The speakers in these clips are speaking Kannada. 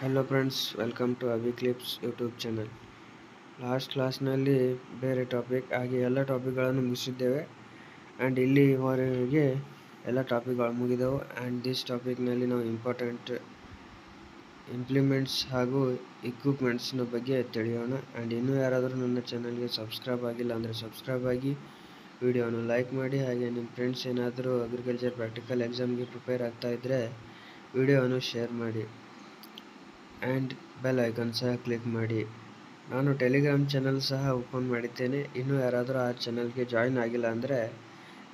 ಹಲೋ ಫ್ರೆಂಡ್ಸ್, ವೆಲ್ಕಮ್ ಟು ಅವಿ ಕ್ಲಿಪ್ಸ್ ಯೂಟ್ಯೂಬ್ ಚಾನಲ್. ಲಾಸ್ಟ್ ಕ್ಲಾಸ್ನಲ್ಲಿ ಬೇರೆ ಟಾಪಿಕ್ ಹಾಗೆ ಎಲ್ಲ ಟಾಪಿಕ್ಗಳನ್ನು ಮುಗಿಸಿದ್ದೇವೆ. ಆ್ಯಂಡ್ ಇಲ್ಲಿವರೆಗೆ ಎಲ್ಲ ಟಾಪಿಕ್ಗಳು ಮುಗಿದವು. ಆ್ಯಂಡ್ ದಿಸ್ ಟಾಪಿಕ್ನಲ್ಲಿ ನಾವು ಇಂಪಾರ್ಟೆಂಟ್ ಇಂಪ್ಲಿಮೆಂಟ್ಸ್ ಹಾಗೂ ಇಕ್ವಿಪ್ಮೆಂಟ್ಸ್ನ ಬಗ್ಗೆ ತಿಳಿಯೋಣ. ಆ್ಯಂಡ್ ಇನ್ನೂ ಯಾರಾದರೂ ನನ್ನ ಚಾನಲ್ಗೆ ಸಬ್ಸ್ಕ್ರೈಬ್ ಆಗಿಲ್ಲ ಅಂದರೆ ಸಬ್ಸ್ಕ್ರೈಬ್ ಆಗಿ, ವಿಡಿಯೋನ ಲೈಕ್ ಮಾಡಿ. ಹಾಗೆ ನಿಮ್ಮ ಫ್ರೆಂಡ್ಸ್ ಏನಾದರೂ ಅಗ್ರಿಕಲ್ಚರ್ ಪ್ರಾಕ್ಟಿಕಲ್ ಎಕ್ಸಾಮ್ಗೆ ಪ್ರಿಪೇರ್ ಆಗ್ತಾ ಇದ್ದರೆ ವಿಡಿಯೋವನ್ನು ಶೇರ್ ಮಾಡಿ. ಆ್ಯಂಡ್ ಬೆಲ್ ಐಕಾನ್ ಸಹ ಕ್ಲಿಕ್ ಮಾಡಿ. ನಾನು ಟೆಲಿಗ್ರಾಮ್ ಚಾನಲ್ ಸಹ ಓಪನ್ ಮಾಡಿದ್ದೇನೆ. ಇನ್ನೂ ಯಾರಾದರೂ ಆ ಚಾನಲ್ಗೆ ಜಾಯಿನ್ ಆಗಿಲ್ಲ ಅಂದರೆ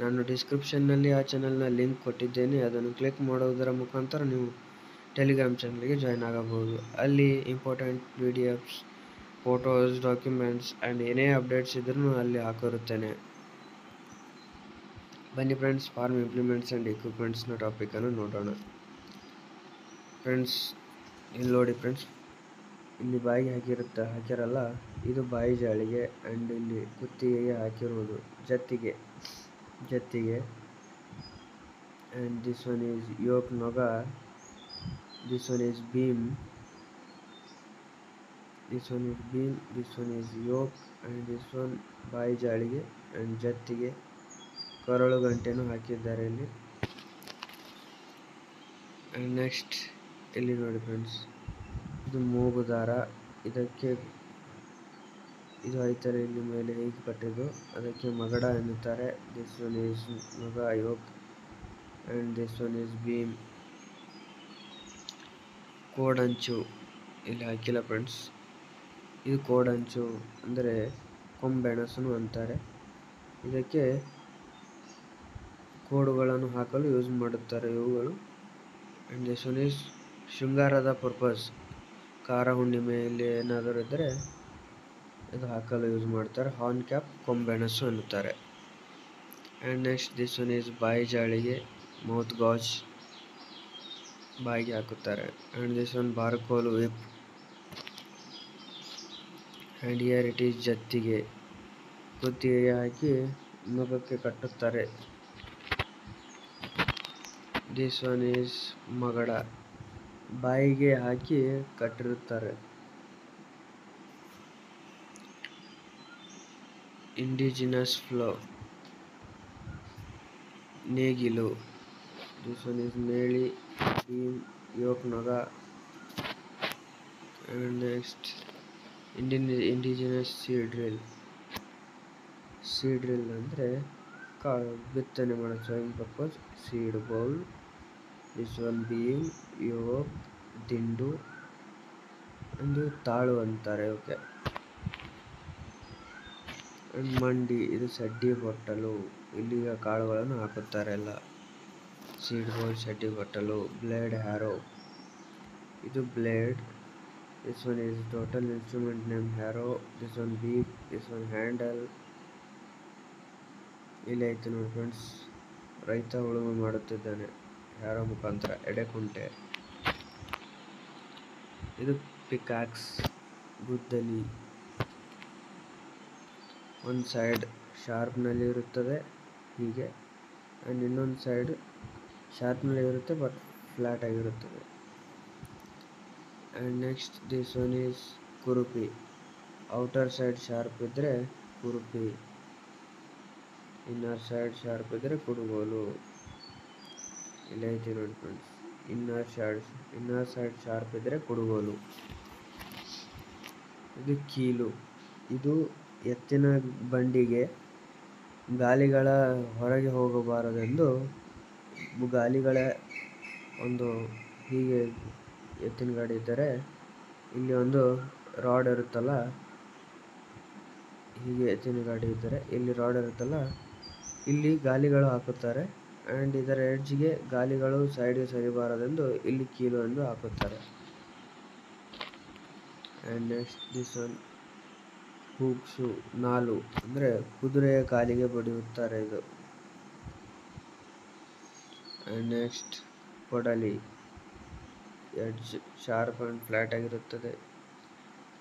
ನಾನು ಡಿಸ್ಕ್ರಿಪ್ಷನ್ನಲ್ಲಿ ಆ ಚಾನಲ್ನ ಲಿಂಕ್ ಕೊಟ್ಟಿದ್ದೇನೆ. ಅದನ್ನು ಕ್ಲಿಕ್ ಮಾಡೋದರ ಮುಖಾಂತರ ನೀವು ಟೆಲಿಗ್ರಾಮ್ ಚಾನಲ್ಗೆ ಜಾಯಿನ್ ಆಗಬಹುದು. ಅಲ್ಲಿ important PDFs, photos, documents and ಏನೇ ಅಪ್ಡೇಟ್ಸ್ ಇದ್ರೂ ಅಲ್ಲಿ ಹಾಕಿರುತ್ತೇನೆ. ಬನ್ನಿ ಫ್ರೆಂಡ್ಸ್, ಫಾರ್ಮ್ ಇಂಪ್ಲಿಮೆಂಟ್ಸ್ ಆ್ಯಂಡ್ ಇಕ್ವಿಪ್ಮೆಂಟ್ಸ್ನ ಟಾಪಿಕನ್ನು ನೋಡೋಣ. ಫ್ರೆಂಡ್ಸ್, ಇಲ್ಲಿ ನೋಡಿ ಫ್ರೆಂಡ್ಸ್, ಇಲ್ಲಿ ಬಾಯಿಗೆ ಹಾಕಿರಲ್ಲ, ಇದು ಬಾಯಿ ಜಾಳಿಗೆ. ಆ್ಯಂಡ್ ಇಲ್ಲಿ ಕುತ್ತಿಗೆಗೆ ಹಾಕಿರುವುದು ಜತ್ತಿಗೆ. And this one is yoke ನೊಗ, this one is beam, this one is yoke, and this one ಬಾಯಿ ಜಾಳಿಗೆ ಆ್ಯಂಡ್ ಜತ್ತಿಗೆ. ಕರಳು ಗಂಟೆನೂ ಹಾಕಿದ್ದಾರೆ ಇಲ್ಲಿ. ಆ್ಯಂಡ್ ನೆಕ್ಸ್ಟ್ ಇಲ್ಲಿ ನೋಡಿ ಫ್ರೆಂಡ್ಸ್, ಇದು ಮೂಗು ದಾರ. ಇದು ಐತರ ಇಲ್ಲಿ ಮೇಲೆ ಹೀಗೆ ಕಟ್ಟಿದ್ದು, ಅದಕ್ಕೆ ಮಗಡ ಎನ್ನುತ್ತಾರೆ. ದಿಸ್ ಒನ್ ಈಸ್ ನೊಗ yoke and this one is beam. ಕೋಡಂಚು ಇಲ್ಲಿ ಹಾಕಿಲ್ಲ ಫ್ರೆಂಡ್ಸ್. ಇದು ಕೋಡಂಚು ಅಂದರೆ ಕೊಂಬೆಣಸನು ಅಂತಾರೆ. ಇದಕ್ಕೆ ಕೋಡುಗಳನ್ನು ಹಾಕಲು ಯೂಸ್ ಮಾಡುತ್ತಾರೆ ಇವುಗಳು. ಆ್ಯಂಡ್ ದಿಸ್ ಒನ್ ಈಸ್ ಶೃಂಗಾರದ ಪರ್ಪಸ್. ಖಾರ ಹುಣ್ಣಿಮೆಯಲ್ಲಿ ಏನಾದರೂ ಇದ್ದರೆ ಇದು ಹಾಕಲು ಯೂಸ್ ಮಾಡ್ತಾರೆ. ಹಾರ್ನ್ ಕ್ಯಾಪ್, ಕೊಂಬೆಣಸು ಎನ್ನುತ್ತಾರೆ. And next this one is ಬಾಯಿ ಜಾಳಿಗೆ, ಮೌತ್ ಗಾಜ್, ಬಾಯಿಗೆ ಹಾಕುತ್ತಾರೆ. ಆ್ಯಂಡ್ ದಿಸ್ ಒನ್ ಬಾರ್ಕೋಲ್ whip. And here it is ಜತ್ತಿಗೆ, ಕುತ್ತಿಗೆಗೆ ಹಾಕಿ ಮುಖಕ್ಕೆ ಕಟ್ಟುತ್ತಾರೆ. ದಿಸ್ ಒನ್ ಈಸ್ ಮಗಡ, ಬಾಯಿಗೆ ಹಾಕಿ ಕಟ್ಟಿರುತ್ತಾರೆ. ಇಂಡಿಜಿನಸ್ ಫ್ಲೋ, ನೇಗಿಲು. ದಿಸ್ ಒನ್ ಈಸ್ ನೇಳಿ, ಬೀಮ್, ಯೋಕ್ ನೊಗ. And next indigenous seed drill ಅಂದರೆ ಕಾಳು ಬಿತ್ತನೆ ಮಾಡೋ sowing purpose. Seed bowl. This one beam, yoke, ದಿಂಡು, ಒಂದು ತಾಳು ಅಂತಾರೆ ಓಕೆ. ಆ್ಯಂಡ್ ಮಂಡಿ, ಇದು ಸಡ್ಡಿ ಬೊಟ್ಟಲು. ಇಲ್ಲಿಗ ಕಾಳುಗಳನ್ನು ಹಾಕುತ್ತಾರೆ ಎಲ್ಲ. Seed bowl, ಸಡ್ಡಿ ಬೊಟ್ಟಲು. ಬ್ಲೇಡ್, ಹ್ಯಾರೋ, ಇದು blade. This one is total instrument name arrow. This one beak, this one handle. ಇಲ್ಲಿ ಐತೆ ನೋಡಿ ಫ್ರೆಂಡ್ಸ್, ರೈತ ಉಳುಮೆ ಮಾಡುತ್ತಿದ್ದಾನೆ ಹ್ಯಾರೋ ಮುಖಾಂತರ. ಎಡೆಕುಂಟೆ, ಇದು ಪಿಕಾಕ್ಸ್, ಗುದ್ದಲಿ. ಒಂದು ಸೈಡ್ ಶಾರ್ಪ್ನಲ್ಲಿ ಇರುತ್ತದೆ ಹೀಗೆ, ಆ್ಯಂಡ್ ಇನ್ನೊಂದು ಸೈಡ್ ಶಾರ್ಪ್ನಲ್ಲಿ ಇರುತ್ತೆ ಬಟ್ ಫ್ಲ್ಯಾಟ್ ಆಗಿರುತ್ತದೆ. And next this one is ಕುರುಪಿ. ಔಟರ್ ಸೈಡ್ ಶಾರ್ಪ್ ಇದ್ದರೆ ಕುರುಪಿ, ಇನ್ನರ್ ಸೈಡ್ ಶಾರ್ಪ್ ಇದ್ದರೆ ಕುಡುಗೋಲು. ಇಲ್ಲಿ ಐತಿ ನೋಡಿ ಫ್ರೆಂಡ್ಸ್, ಇನ್ನರ್ ಸೈಡ್ ಶಾರ್ಪ್ ಇದ್ದರೆ ಕುಡುಗೋಲು. ಇದು ಕೀಲು. ಇದು ಎತ್ತಿನ ಬಂಡಿಗೆ ಗಾಲಿಗಳ ಹೊರಗೆ ಹೋಗಬಾರದೆಂದು ಗಾಲಿಗಳ ಒಂದು ಹೀಗೆ ಎತ್ತಿನ ಗಾಡಿ ಇದ್ದರೆ ಇಲ್ಲಿ ಒಂದು ರಾಡ್ ಇರುತ್ತಲ್ಲ, ಹೀಗೆ ಎತ್ತಿನ ಗಾಡಿ ಇದ್ದರೆ ಇಲ್ಲಿ ರಾಡ್ ಇರುತ್ತಲ್ಲ, ಇಲ್ಲಿ ಗಾಲಿಗಳು ಹಾಕುತ್ತಾರೆ. ಆ್ಯಂಡ್ ಇದರ ಎಡ್ಜ್ಗೆ ಗಾಲಿಗಳು ಸೈಡ್ಗೆ ಸರಿಬಾರದೆಂದು ಇಲ್ಲಿ ಕೀಲು ಎಂದು ಹಾಕುತ್ತಾರೆ. ಆ್ಯಂಡ್ ನೆಕ್ಸ್ಟ್ ದಿಸ್ ಒನ್ ಹೂಕ್ಸು, ನಾಲು ಅಂದರೆ ಕುದುರೆಯ ಕಾಲಿಗೆ ಬಡಿಯುತ್ತಾರೆ ಇದು. ಆ್ಯಂಡ್ ನೆಕ್ಸ್ಟ್ ಕೊಡಲಿ, ಎಡ್ಜ್ ಶಾರ್ಪ್ ಆ್ಯಂಡ್ ಫ್ಲ್ಯಾಟ್ ಆಗಿರುತ್ತದೆ.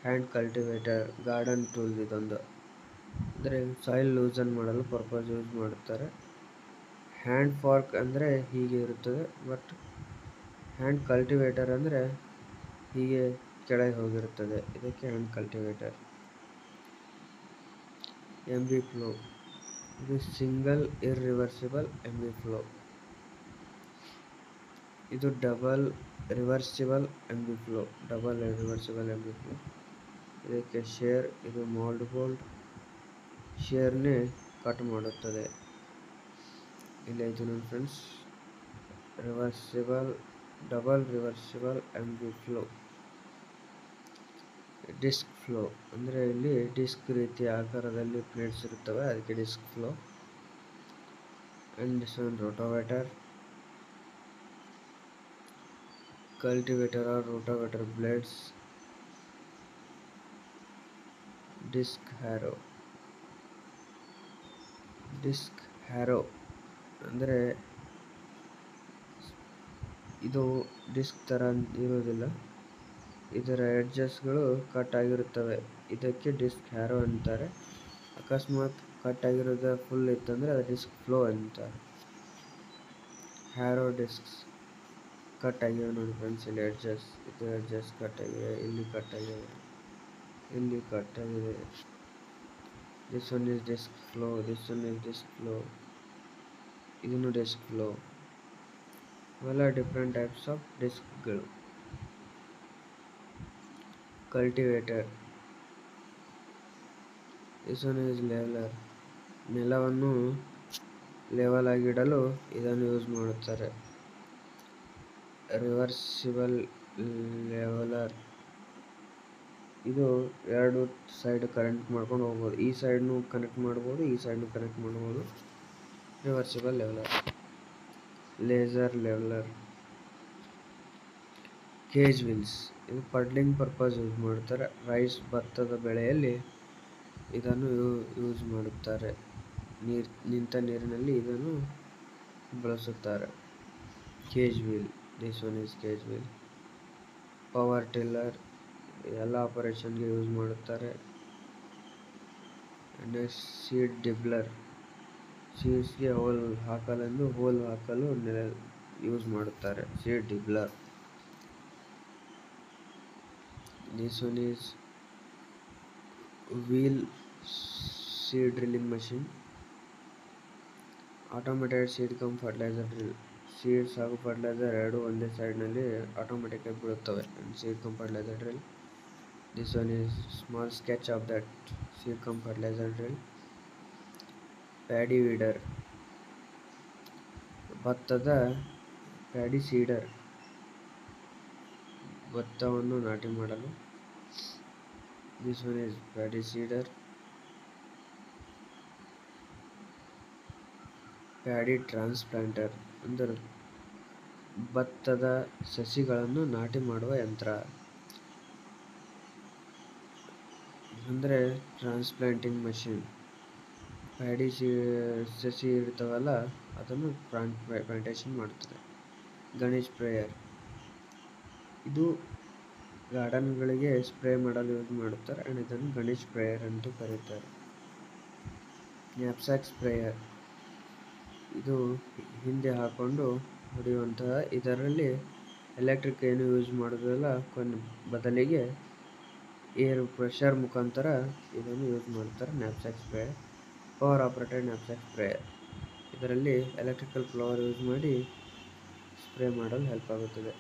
ಹ್ಯಾಂಡ್ ಕಲ್ಟಿವೇಟರ್, ಗಾರ್ಡನ್ ಟೂಲ್ ಇದೊಂದು, ಅಂದರೆ ಸಾಯಿಲ್ ಲೂಸನ್ ಮಾಡಲು ಪರ್ಪಸ್ ಯೂಸ್ ಮಾಡುತ್ತಾರೆ. ಹ್ಯಾಂಡ್ ಫಾರ್ಕ್ ಅಂದರೆ ಹೀಗೆ ಇರುತ್ತದೆ, ಬಟ್ ಹ್ಯಾಂಡ್ ಕಲ್ಟಿವೇಟರ್ ಅಂದರೆ ಹೀಗೆ ಕೆಳಗೆ ಹೋಗಿರುತ್ತದೆ. ಇದಕ್ಕೆ ಹ್ಯಾಂಡ್ ಕಲ್ಟಿವೇಟರ್. ಎಂಬಿ ಫ್ಲೋ, ಇದು ಸಿಂಗಲ್ ಇರ್ರಿವರ್ಸಿಬಲ್ ಎಂಬಿ ಫ್ಲೋ. ಇದು ಡಬಲ್ ರಿವರ್ಸಿಬಲ್ ಎಂಬಿ ಫ್ಲೋ. ಇದಕ್ಕೆ ಶೇರ್, ಇದು ಮೋಲ್ಡ್ ಬೋಲ್ಡ್ ಶೇರ್ನೇ ಕಟ್ ಮಾಡುತ್ತದೆ. ಇಲ್ಲ ಇದು ನನ್ನ friends double reversible MB plough. Disc plough ಅಂದರೆ ಇಲ್ಲಿ ಡಿಸ್ಕ್ ರೀತಿಯ ಆಕಾರದಲ್ಲಿ ಪ್ಲೇಟ್ಸ್ ಇರುತ್ತವೆ, ಅದಕ್ಕೆ disc plough. And rotavator, cultivator or rotavator blades. Disc harrow ಅಂದರೆ ಇದು ಡಿಸ್ಕ್ ಥರ ಇರೋದಿಲ್ಲ, ಇದರ ಎಡ್ಜಸ್ಗಳು ಕಟ್ ಆಗಿರುತ್ತವೆ, ಇದಕ್ಕೆ ಡಿಸ್ಕ್ ಹ್ಯಾರೋ ಅಂತಾರೆ. ಅಕಸ್ಮಾತ್ ಕಟ್ ಆಗಿರೋದು ಫುಲ್ ಇತ್ತಂದರೆ ಅದು ಡಿಸ್ಕ್ ಫ್ಲೋ ಅಂತಾರೆ. ಹ್ಯಾರೋ ಡಿಸ್ಕ್ಸ್ ಕಟ್ ಆಗಿವೆ ನೋಡಿ ಫ್ರೆಂಡ್ಸ್, ಇಲ್ಲಿ ಎಡ್ಜಸ್ ಕಟ್ ಆಗಿವೆ, ಇಲ್ಲಿ ಕಟ್ ಆಗಿವೆ, ಇಲ್ಲಿ ಕಟ್ ಆಗಿದೆ. This one is disc plough, ಇದನ್ನು ಡಿಸ್ಕ್ ಫ್ಲೋ. ಇವೆಲ್ಲ ಡಿಫ್ರೆಂಟ್ ಟೈಪ್ಸ್ ಆಫ್ ಡಿಸ್ಕ್ಗಳು. Cultivator, this one is leveller. ನೆಲವನ್ನು ಲೆವೆಲ್ ಆಗಿಡಲು ಇದನ್ನು ಯೂಸ್ ಮಾಡುತ್ತಾರೆ. ರಿವರ್ಸಿಬಲ್ ಲೆವೆಲರ್, ಇದು ಎರಡು ಸೈಡ್ ಕನೆಕ್ಟ್ ಮಾಡ್ಕೊಂಡು ಹೋಗ್ಬೋದು, ಈ ಸೈಡ್ನು ಕನೆಕ್ಟ್ ಮಾಡ್ಬೋದು, ಈ ಸೈಡ್ನು ಕನೆಕ್ಟ್ ಮಾಡ್ಬೋದು. Reversible leveller. Laser leveller. Cage wheels, ಇದು ಪಡ್ಲಿಂಗ್ ಪರ್ಪಸ್ ಯೂಸ್ ಮಾಡ್ತಾರೆ. ಭತ್ತದ ಬೆಳೆಯಲ್ಲಿ ಇದನ್ನು ಯೂಸ್ ಮಾಡುತ್ತಾರೆ. ನಿಂತ ನೀರಿನಲ್ಲಿ ಇದನ್ನು ಬಳಸುತ್ತಾರೆ. Cage wheel, this one is cage wheel. Power tiller, ಎಲ್ಲ ಆಪರೇಷನ್ಗೆ ಯೂಸ್ ಮಾಡುತ್ತಾರೆ. ನೆಕ್ಸ್ಟ್ ಸೀಡ್ ಡಿಬ್ಲರ್, ಸೀಡ್ಸ್ಗೆ ಹೋಲ್ ಹಾಕಲು ಯೂಸ್ ಮಾಡುತ್ತಾರೆ. Seed dibbler. This one is wheel seed drilling machine. Automated seed cum fertiliser drill, seeds ಹಾಗೂ ಫರ್ಟಿಲೈಸರ್ ಎರಡು ಒಂದೇ ಸೈಡ್ನಲ್ಲಿ ಆಟೋಮೆಟಿಕ್ ಆಗಿ ಬೀಳುತ್ತವೆ. Seed cum fertiliser drill. This one is small sketch of that seed cum fertilizer drill. Paddy weeder, ಭತ್ತದ ಪ್ಯಾಡಿ ಸೀಡರ್, ಭತ್ತವನ್ನು ನಾಟಿ ಮಾಡಲು. This one is paddy seeder. Paddy transplanter ಅಂದರೆ ಭತ್ತದ ಸಸಿಗಳನ್ನು ನಾಟಿ ಮಾಡುವ ಯಂತ್ರ, ಅಂದರೆ ಟ್ರಾನ್ಸ್ಪ್ಲಾಂಟಿಂಗ್ ಮಷಿನ್. ಪ್ಯಾಡಿ ಸಸಿ ಇರ್ತಾವಲ್ಲ ಅದನ್ನು ಪ್ಲಾಂಟೇಶನ್ ಮಾಡ್ತಾರೆ. ಗಣೇಶ್ ಸ್ಪ್ರೇಯರ್, ಇದು ಗಾರ್ಡನ್ಗಳಿಗೆ ಸ್ಪ್ರೇ ಮಾಡಲು ಯೂಸ್ ಮಾಡುತ್ತಾರೆ ಆ್ಯಂಡ್ ಇದನ್ನು ಗಣೇಶ್ ಸ್ಪ್ರೇಯರ್ ಅಂತ ಕರೀತಾರೆ. ನ್ಯಾಪ್ಸ್ಯಾಕ್ ಸ್ಪ್ರೇಯರ್, ಇದು ಹಿಂದೆ ಹಾಕೊಂಡು ಹೊಡೆಯುವಂತಹ, ಇದರಲ್ಲಿ ಎಲೆಕ್ಟ್ರಿಕ್ ಏನು ಯೂಸ್ ಮಾಡೋದಿಲ್ಲ, ಬದಲಿಗೆ ಏರ್ ಪ್ರೆಷರ್ ಮುಖಾಂತರ ಇದನ್ನು ಯೂಸ್ ಮಾಡ್ತಾರೆ. Knapsack sprayer. Power operated knapsack sprayer, ಇದರಲ್ಲಿ ಎಲೆಕ್ಟ್ರಿಕಲ್ ಫ್ಲವರ್ ಯೂಸ್ ಮಾಡಿ ಸ್ಪ್ರೇ ಮಾಡಲು ಹೆಲ್ಪ್ ಆಗುತ್ತದೆ.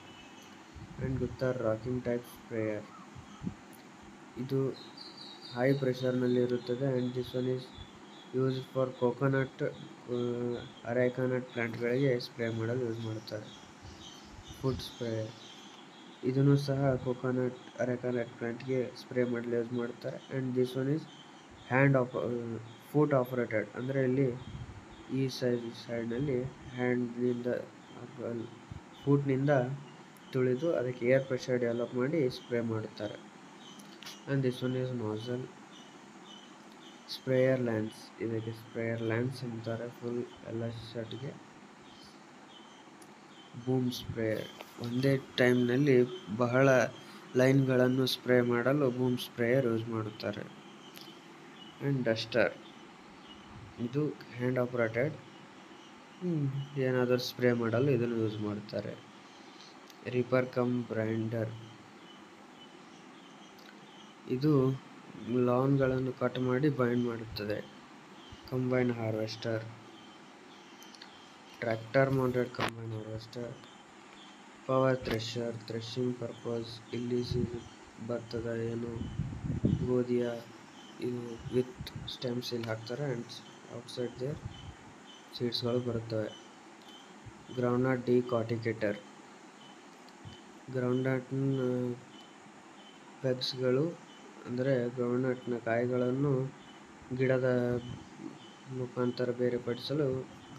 ಆ್ಯಂಡ್ ಗೊತ್ತಾ ರಾಕಿಂಗ್ ಟೈಪ್ ಸ್ಪ್ರೇಯರ್, ಇದು ಹೈ ಪ್ರೆಷರ್ನಲ್ಲಿ ಇರುತ್ತದೆ. And this one is use for arecanut ಪ್ಲಾಂಟ್ಗಳಿಗೆ ಸ್ಪ್ರೇ ಮಾಡಲು ಯೂಸ್ ಮಾಡುತ್ತಾರೆ. ಫುಡ್ ಸ್ಪ್ರೇಯರ್, ಇದನ್ನು ಸಹ ಅರೇಕಾನಟ್ ಪ್ಲಾಂಟ್ಗೆ ಸ್ಪ್ರೇ ಮಾಡಲು ಯೂಸ್ ಮಾಡುತ್ತಾರೆ. And this one is foot operated, ಅಂದರೆ ಇಲ್ಲಿ ಈ ಸೈಡ್ನಲ್ಲಿ ಫೂಟ್ನಿಂದ ತುಳಿದು ಅದಕ್ಕೆ ಏರ್ ಪ್ರೆಷರ್ ಡೆವಲಪ್ ಮಾಡಿ ಸ್ಪ್ರೇ ಮಾಡುತ್ತಾರೆ. And this one is nozzle. Sprayer lance, ಇದಕ್ಕೆ ಸ್ಪ್ರೇಯರ್ ಲ್ಯಾನ್ಸ್ ಅಂತಾರೆ ಫುಲ್ ಎಲ್ಲ ಶರ್ಟ್ಗೆ. ಬೂಮ್ ಸ್ಪ್ರೇಯರ್, ಒಂದೇ ಟೈಮ್ನಲ್ಲಿ ಬಹಳ ಲೈನ್ಗಳನ್ನು ಸ್ಪ್ರೇ ಮಾಡಲು ಬೂಮ್ ಸ್ಪ್ರೇಯರ್ ಯೂಸ್ ಮಾಡುತ್ತಾರೆ. ಆ್ಯಂಡ್ ಡಸ್ಟರ್, ಇದು ಹ್ಯಾಂಡ್ ಆಪರೇಟೆಡ್, ಏನಾದರೂ ಸ್ಪ್ರೇ ಮಾಡಲು ಇದನ್ನು ಯೂಸ್ ಮಾಡುತ್ತಾರೆ. ರೀಪರ್ ಕಮ್ ಬ್ರೈಂಡರ್, ಇದು ಲಾನ್ಗಳನ್ನು ಕಟ್ ಮಾಡಿ ಬೈಂಡ್ ಮಾಡುತ್ತದೆ. Combine harvester, tractor mounted combine harvester. Power thresher, threshing purpose. ಇಲ್ಲಿ ಭತ್ತದ ಏನು ಗೋಧಿಯ ಇದು ವಿತ್ ಸ್ಟೆಮ್ಸ್ ಇಲ್ಲಿ ಹಾಕ್ತಾರೆ ಆ್ಯಂಡ್ ಔಟ್ಸೈಡ್ ದೇರ್ ಸೀಡ್ಸ್ಗಳು ಬರುತ್ತವೆ. ಗ್ರೌಂಡ್ನಟ್ ಡಿಕಾಟಿಕೇಟರ್, ಗ್ರೌಂಡ್ನಟ್ನ ಪೆಗ್ಸ್ಗಳು ಅಂದರೆ ಗ್ರೌಂಡ್ನಟ್ನ ಕಾಯಿಗಳನ್ನು ಗಿಡದ ಮುಖಾಂತರ ಬೇರ್ಪಡಿಸಲು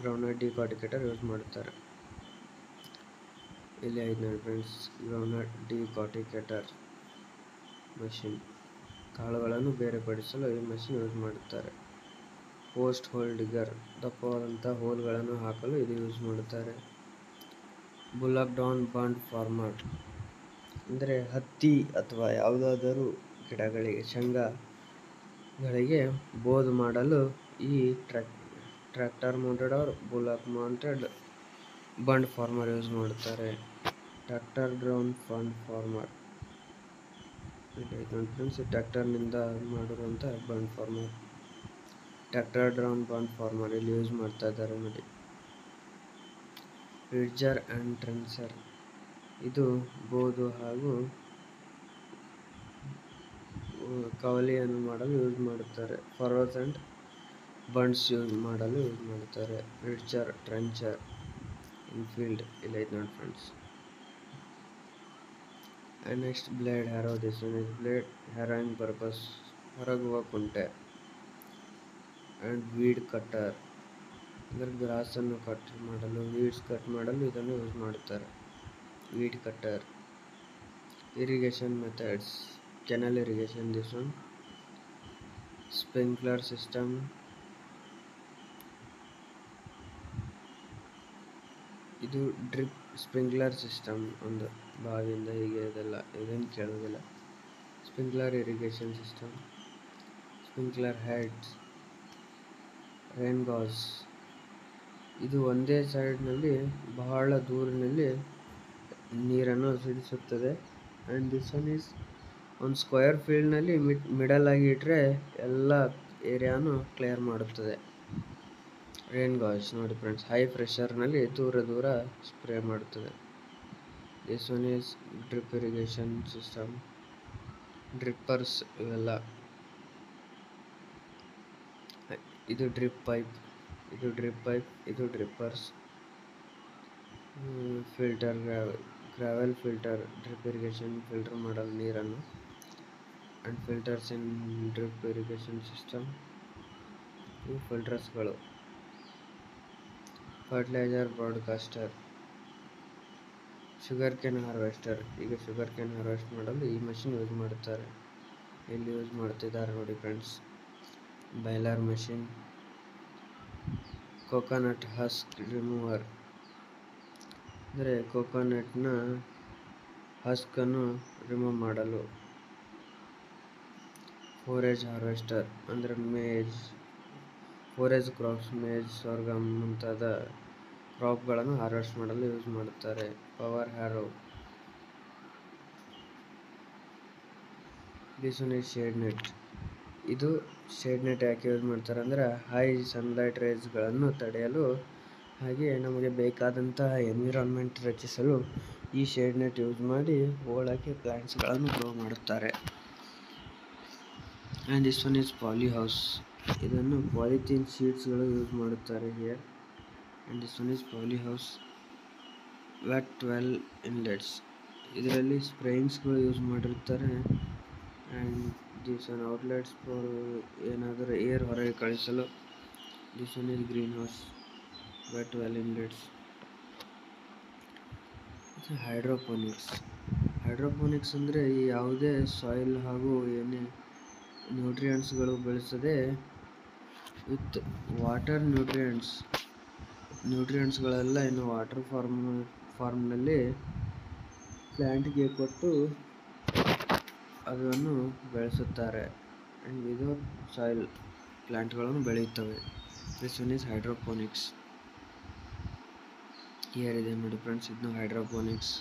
ಗ್ರೌಂಡ್ನಟ್ ಡಿಕಾಟಿಕೇಟರ್ ಯೂಸ್ ಮಾಡುತ್ತಾರೆ. ಇಲ್ಲಿ ಐದು ನೋಡಿ ಫ್ರೆಂಡ್ಸ್, ಗ್ರೌಂಡ್ನಟ್ ಡಿಕಾಟಿಕೇಟರ್ ಮಷಿನ್. ಕಾಳುಗಳನ್ನು ಬೇರ್ಪಡಿಸಲು ಈ ಮಷಿನ್ ಯೂಸ್ ಮಾಡುತ್ತಾರೆ. ಪೋಸ್ಟ್ ಹೋಲ್ ಡಿಗರ್, ದಪ್ಪವಾದಂಥ ಹೋಲ್ಗಳನ್ನು ಹಾಕಲು ಇದು ಯೂಸ್ ಮಾಡುತ್ತಾರೆ. ಬುಲ್ಲಕ್ ಡೌನ್ ಬಂಡ್ ಫಾರ್ಮರ್, ಅಂದರೆ ಹತ್ತಿ ಅಥವಾ ಯಾವುದಾದರೂ ಗಿಡಗಳಿಗೆ ಶೇಂಗಾಗಳಿಗೆ ಬೋದ್ ಮಾಡಲು ಈ tractor mounted or bullock mounted bund former use ಮಾಡುತ್ತಾರೆ. Tractor drawn bund former, friends ಟ್ರ್ಯಾಕ್ಟರ್ನಿಂದ ಮಾಡಿರುವಂಥ bund former. Tractor drawn bund former ಇಲ್ಲಿ ಯೂಸ್ ಮಾಡ್ತಾ ಇದ್ದಾರೆ ನೋಡಿ. ರಿಡ್ಜರ್ ಆ್ಯಂಡ್ ಟ್ರೆನ್ಸರ್, ಇದು ಬೋದು ಹಾಗೂ ಕವಲಿಯನ್ನು ಮಾಡಲು ಯೂಸ್ ಮಾಡುತ್ತಾರೆ. ಫರೋಸ್ ಆ್ಯಂಡ್ ಬಂಡ್ಸ್ ಯೂಸ್ ಮಾಡಲು ಯೂಸ್ ಮಾಡುತ್ತಾರೆ. ರಿಡ್ಜರ್, ಟ್ರೆಂಚರ್ ಇನ್ ಫೀಲ್ಡ್ ಇಲ್ಲಿ ಐತೆ ನೋಡಿ friends. And next blade harrow. This one is blade harrowing purpose, ಹೊರಗುವ ಕುಂಟೆ. ಆ್ಯಂಡ್ ವೀಡ್ ಕಟ್ಟರ್, ಅಂದರೆ ಗ್ರಾಸನ್ನು ಕಟ್ ಮಾಡಲು, ವೀಡ್ಸ್ ಕಟ್ ಮಾಡಲು ಇದನ್ನು ಯೂಸ್ ಮಾಡುತ್ತಾರೆ. Weed cutter. Irrigation methods, canal irrigation this one. Sprinkler system, ಇದು ಡ್ರಿಪ್ ಸ್ಪ್ರಿಂಕ್ಲರ್ ಸಿಸ್ಟಮ್. ಒಂದು ಬಾವಿಯಿಂದ ಹೀಗೆ ಇದೆಲ್ಲ ಇದೇನು ಕೇಳೋದಿಲ್ಲ. Sprinkler irrigation system. Sprinkler heads, rain Gauss, ಇದು ಒಂದೇ ಸೈಡ್ನಲ್ಲಿ ಬಹಳ ದೂರಿನಲ್ಲಿ ನೀರನ್ನು ಸಿಡಿಸುತ್ತದೆ. ಆ್ಯಂಡ್ ದಿಸ್ ಒನ್ ಈಸ್ ಒಂದು ಸ್ಕ್ವೇರ್ ಫೀಲ್ಡ್ನಲ್ಲಿ ಮಿಡಲ್ ಆಗಿ ಇಟ್ಟರೆ ಎಲ್ಲ ಏರಿಯಾನು ಕ್ಲಿಯರ್ ಮಾಡುತ್ತದೆ. ರೈನ್ ಗಾಸ್ ನೋಡಿ ಫ್ರೆಂಡ್ಸ್, ಹೈ ಪ್ರೆಷರ್ನಲ್ಲಿ ದೂರ ಸ್ಪ್ರೇ ಮಾಡುತ್ತದೆ. This one is drip irrigation system. Drippers ಇವೆಲ್ಲ. ಇದು ಡ್ರಿಪ್ ಪೈಪ್, ಇದು drippers. Filter, gravel filter, drip irrigation filter ಮಾಡಲು ನೀರನ್ನು. And filters in drip irrigation system, ಇವು ಫಿಲ್ಟರ್ಸ್ಗಳು. Fertiliser broadcaster. Sugarcane harvester, ಈಗ ಶುಗರ್ ಕೇನ್ ಹಾರ್ವೆಸ್ಟ್ ಮಾಡಲು ಈ ಮಷಿನ್ ಯೂಸ್ ಮಾಡುತ್ತಾರೆ. ಇಲ್ಲಿ ಯೂಸ್ ಮಾಡ್ತಿದ್ದಾರೆ ನೋಡಿ friends. Boiler machine. Coconut husk remover, ಅಂದರೆ ಕೋಕೋನಟ್ನ ಹಸ್ಕನ್ನು ರಿಮೂವ್ ಮಾಡಲು. ಫೋರೇಜ್ ಹಾರ್ವೆಸ್ಟರ್, ಅಂದರೆ ಫೋರೇಜ್ ಕ್ರಾಪ್ಸ್, ಮೇಜ್, ಸೋರ್ಗಮ್ ಮುಂತಾದ ಕ್ರಾಪ್ಗಳನ್ನು ಹಾರ್ವೆಸ್ಟ್ ಮಾಡಲು ಯೂಸ್ ಮಾಡುತ್ತಾರೆ. Power arrow. This one is shade net. ಇದು ಶೇಡ್ ನೆಟ್ ಯಾಕೆ ಯೂಸ್ ಮಾಡ್ತಾರೆ ಅಂದರೆ ಹೈ ಸನ್ಲೈಟ್ ರೇಸ್ಗಳನ್ನು ತಡೆಯಲು, ಹಾಗೆ ನಮಗೆ ಬೇಕಾದಂತಹ ಎನ್ವಿರಾನ್ಮೆಂಟ್ ರಚಿಸಲು ಈ ಶೇಡ್ ನೆಟ್ ಯೂಸ್ ಮಾಡಿ ಒಳಗೆ ಪ್ಲಾಂಟ್ಸ್ಗಳನ್ನು ಗ್ರೋ ಮಾಡುತ್ತಾರೆ. And this one is poly house, ಇದನ್ನು ಪಾಲಿಥೀನ್ ಶೀಟ್ಸ್ಗಳು ಯೂಸ್ ಮಾಡುತ್ತಾರೆ here. And this one is poly house. Wet well inlets, ಇದರಲ್ಲಿ ಸ್ಪ್ರೇಯಿಂಗ್ಸ್ಗಳು ಯೂಸ್ ಮಾಡಿರುತ್ತಾರೆ. And this one outlets for ಏನಾದರೂ ಏರ್ ಹೊರಗೆ ಕಳಿಸಲು. This one is greenhouse. Wet well inlets. Hydroponics ಅಂದರೆ ಈ ಯಾವುದೇ ಸಾಯಿಲ್ ಹಾಗೂ ಏನೇ ನ್ಯೂಟ್ರಿಯೆಂಟ್ಸ್ಗಳು ಬೆಳೆಸದೆ ವಿತ್ ವಾಟರ್ ನ್ಯೂಟ್ರಿಯೆಂಟ್ಸ್ಗಳೆಲ್ಲ ಇನ್ನು ವಾಟರ್ ಫಾರ್ಮ್ನಲ್ಲಿ ಪ್ಲ್ಯಾಂಟ್ಗೆ ಕೊಟ್ಟು ಅದನ್ನು ಬೆಳೆಸುತ್ತಾರೆ. ಆ್ಯಂಡ್ ವಿದೌಟ್ ಸಾಯಿಲ್ ಪ್ಲ್ಯಾಂಟ್ಗಳನ್ನು ಬೆಳೆಯುತ್ತವೆ. This one is hydroponics. Here ಇದೆ ನೋಡಿ ಫ್ರೆಂಡ್ಸ್, ಇದನ್ನು hydroponics.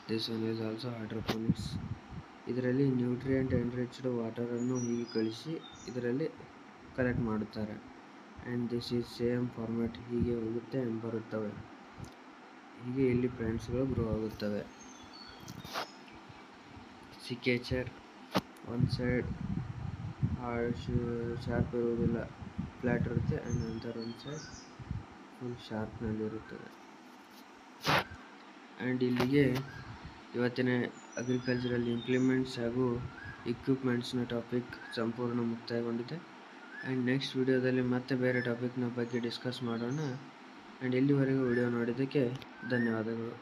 This one is also hydroponics. ಇದರಲ್ಲಿ ನ್ಯೂಟ್ರಿಯೆಂಟ್ ಎನ್ರಿಚ್ಡ್ ವಾಟರನ್ನು ಹೀಗೆ ಕಳಿಸಿ ಇದರಲ್ಲಿ ಕಲೆಕ್ಟ್ ಮಾಡುತ್ತಾರೆ. And this is same format, ಹೀಗೆ ಹೋಗುತ್ತೆ ಆ್ಯಂಡ್ ಬರುತ್ತವೆ. ಹೀಗೆ ಇಲ್ಲಿ ಪ್ಲಾಂಟ್ಸ್ಗಳು ಗ್ರೋ ಆಗುತ್ತವೆ. ಸಿಕೇಚರ್ ಒನ್ ಸೈಡ್ ಶಾರ್ಪ್ ಇರುವುದಿಲ್ಲ, ಫ್ಲ್ಯಾಟ್ ಇರುತ್ತೆ, ಆ್ಯಂಡ್ ನಂತರ ಒಂದು ಸೈಡ್ ಫುಲ್ ಶಾರ್ಪ್ನಲ್ಲಿರುತ್ತದೆ. ಆ್ಯಂಡ್ ಇಲ್ಲಿಗೆ ಇವತ್ತಿನ ಅಗ್ರಿಕಲ್ಚರಲ್ ಇಂಪ್ಲಿಮೆಂಟ್ಸ್ ಹಾಗೂ ಇಕ್ವಿಪ್ಮೆಂಟ್ಸ್ನ ಟಾಪಿಕ್ ಸಂಪೂರ್ಣ ಮುಕ್ತಾಯಗೊಂಡಿದೆ. ಆ್ಯಂಡ್ ನೆಕ್ಸ್ಟ್ ವಿಡಿಯೋದಲ್ಲಿ ಮತ್ತೆ ಬೇರೆ ಟಾಪಿಕ್ನ ಬಗ್ಗೆ ಡಿಸ್ಕಸ್ ಮಾಡೋಣ. ಆ್ಯಂಡ್ ಇಲ್ಲಿವರೆಗೂ ವಿಡಿಯೋ ನೋಡಿದ್ದಕ್ಕೆ ಧನ್ಯವಾದಗಳು.